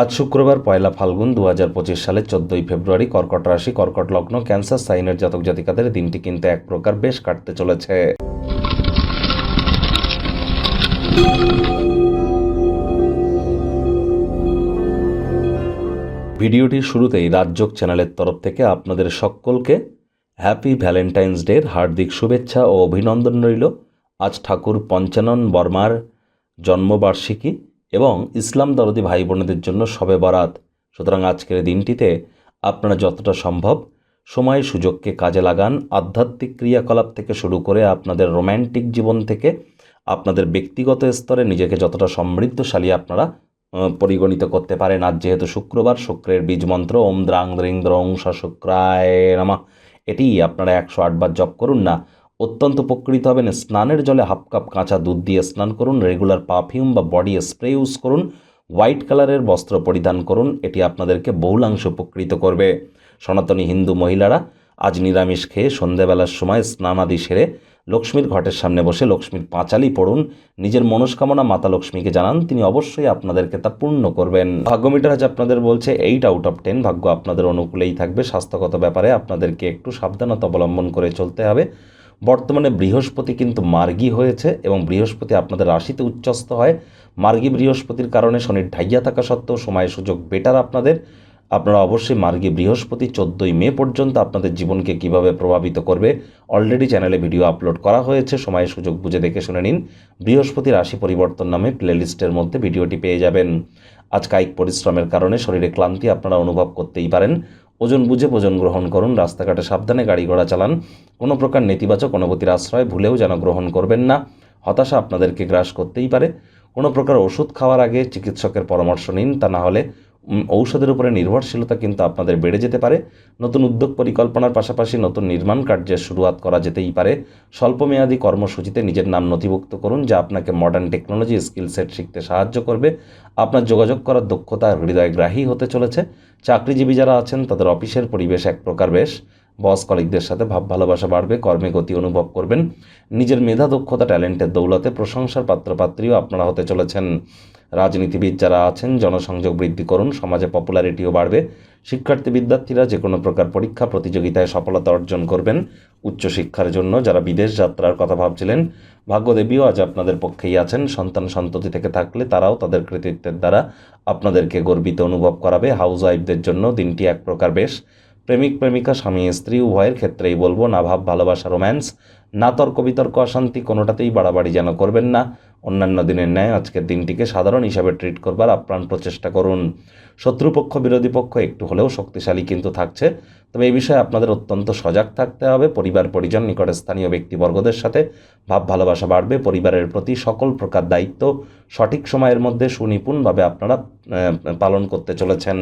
আজ শুক্রবার 1 ফাল্গুন 2025 সালের 14 ফেব্রুয়ারি। কর্কট রাশি, কর্কট লগ্ন, ক্যান্সার সাইনের জাতক জাতিকাদের দিনটি কিন্তু এক প্রকার বেশ কাটতে চলেছে। ভিডিওটির শুরুতেই রাজযোগ চ্যানেলের তরফ থেকে আপনাদের সকলকে হ্যাপি ভ্যালেন্টাইন্স ডের হার্দিক শুভেচ্ছা ও অভিনন্দন রইল। আজ ঠাকুর পঞ্চানন বর্মার জন্মবার্ষিকী এবং ইসলাম দরদি ভাই বোনেদের জন্য শবে বরাত। সুতরাং আজকের দিনটিতে আপনারা যতটা সম্ভব সময় সুযোগকে কাজে লাগান। আধ্যাত্মিক ক্রিয়াকলাপ থেকে শুরু করে আপনাদের রোম্যান্টিক জীবন থেকে আপনাদের ব্যক্তিগত স্তরে নিজেকে যতটা সমৃদ্ধশালী আপনারা পরিগণিত করতে পারেন। আজ যেহেতু শুক্রবার, শুক্রের বীজ মন্ত্র ওম দ্রাং দ্রিং দ্রং স শুক্রায় নমঃ, এটি আপনারা 108 বার জপ করুন না। অত্যন্ত উপকৃত হবেন। স্নানের জলে হাফ কাপ কাঁচা দুধ দিয়ে স্নান করুন। রেগুলার পারফিউম বা বডি স্প্রে ইউজ করুন। হোয়াইট কালারের বস্ত্র পরিধান করুন। এটি আপনাদেরকে বহুলাংশে উপকৃত করবে। সনাতনী হিন্দু মহিলারা আজ নিরামিষ খেয়ে সন্ধেবেলার সময় স্নানাদি সেরে লক্ষ্মীর ঘটের সামনে বসে লক্ষ্মীর পাঁচালি পড়ুন। নিজের মনস্কামনা মাতা লক্ষ্মীকে জানান, তিনি অবশ্যই আপনাদেরকে তা পূর্ণ করবেন। ভাগ্যমিটার আজ আপনাদের বলছে 8 আউট অফ 10। ভাগ্য আপনাদের অনুকূলেই থাকবে। স্বাস্থ্যগত ব্যাপারে আপনাদেরকে একটু সাবধানতা অবলম্বন করে চলতে হবে। বর্তমানে বৃহস্পতি কিন্তু মার্গী হয়েছে এবং বৃহস্পতি আপনাদের রাশিতে উচ্চস্থ হয়। মার্গী বৃহস্পতির কারণে শনির ঢাইয়া থাকা সত্ত্বেও সময় সুযোগ বেটার আপনাদের। আপনারা অবশ্যই মার্গী বৃহস্পতি 14 মে পর্যন্ত আপনাদের জীবনকে কিভাবে প্রভাবিত করবে অলরেডি চ্যানেলে ভিডিও আপলোড করা হয়েছে। সময় সুযোগ বুঝে দেখে শুনে নিন। বৃহস্পতি রাশি পরিবর্তন নামে প্লেলিস্টের মধ্যে ভিডিওটি পেয়ে যাবেন। আজ কায়িক পরিশ্রমের কারণে শরীরে ক্লান্তি আপনারা অনুভব করতেই পারেন। ওজন বুঝে ভোজন গ্রহণ করুন। রাস্তাঘাটে সাবধানে গাড়ি ঘোড়া চালান। কোনো প্রকার নেতিবাচক অনুভূতির আশ্রয় ভুলেও যেন গ্রহণ করবেন না। হতাশা আপনাদেরকে গ্রাস করতেই পারে। কোনো প্রকার ওষুধ খাওয়ার আগে চিকিৎসকের পরামর্শ নিন, তা না হলে ঔষধের উপরে নির্ভরশীলতা কিন্তু আপনাদের বেড়ে যেতে পারে। নতুন উদ্যোগ পরিকল্পনার পাশাপাশি নতুন নির্মাণ কার্যের শুরুয়াত করা যেতেই পারে। স্বল্পমেয়াদী কর্মসূচিতে নিজের নাম নথিভুক্ত করুন, যা আপনাকে মডার্ন টেকনোলজি স্কিল সেট শিখতে সাহায্য করবে। আপনার যোগাযোগ করার দক্ষতা হৃদয়গ্রাহী হতে চলেছে। চাকরিজীবী যারা আছেন তাদের অফিসের পরিবেশ এক প্রকার বেশ। বস কলিগদের সাথে ভাব ভালোবাসা বাড়বে। কর্মে গতি অনুভব করবেন। নিজের মেধা দক্ষতা ট্যালেন্টের দৌলতে প্রশংসার পাত্রপাত্রীও আপনারা হতে চলেছেন। রাজনীতিবিদ যারা আছেন জনসংযোগ বৃদ্ধি করুন, সমাজে পপুলারিটিও বাড়বে। শিক্ষার্থী বিদ্যার্থীরা যে কোনো প্রকার পরীক্ষা প্রতিযোগিতায় সফলতা অর্জন করবেন। উচ্চশিক্ষার জন্য যারা বিদেশ যাত্রার কথা ভাবছিলেন, ভাগ্যদেবীও আজ আপনাদের পক্ষেই আছেন। সন্তান সন্ততি থেকে থাকলে তারাও তাদের কৃতিত্বের দ্বারা আপনাদেরকে গর্বিত অনুভব করাবে। হাউস ওয়াইফদের জন্য দিনটি এক প্রকার বেশ। প্রেমিক প্রেমিকা স্বামী স্ত্রী উভয়ের ক্ষেত্রেই বলবো, না ভাব ভালোবাসা রোম্যান্স, না তর্ক বিতর্ক অশান্তি, কোনোটাতেই বাড়াবাড়ি যেন করবেন না। অন্যান্য দিনের ন্যায় আজকের দিনটিকে সাধারণ হিসাবে ট্রিট করবার আপ্রাণ প্রচেষ্টা করুন। শত্রুপক্ষ বিরোধী পক্ষ একটু হলেও শক্তিশালী কিন্তু থাকছে, তবে এই বিষয়ে আপনাদের অত্যন্ত সজাগ থাকতে হবে। পরিবার পরিজন নিকটে স্থানীয় ব্যক্তিবর্গদের সাথে ভাব ভালোবাসা বাড়বে। পরিবারের প্রতি সকল প্রকার দায়িত্ব সঠিক সময়ের মধ্যে সুনিপুণভাবে আপনারা পালন করতে চলেছেন।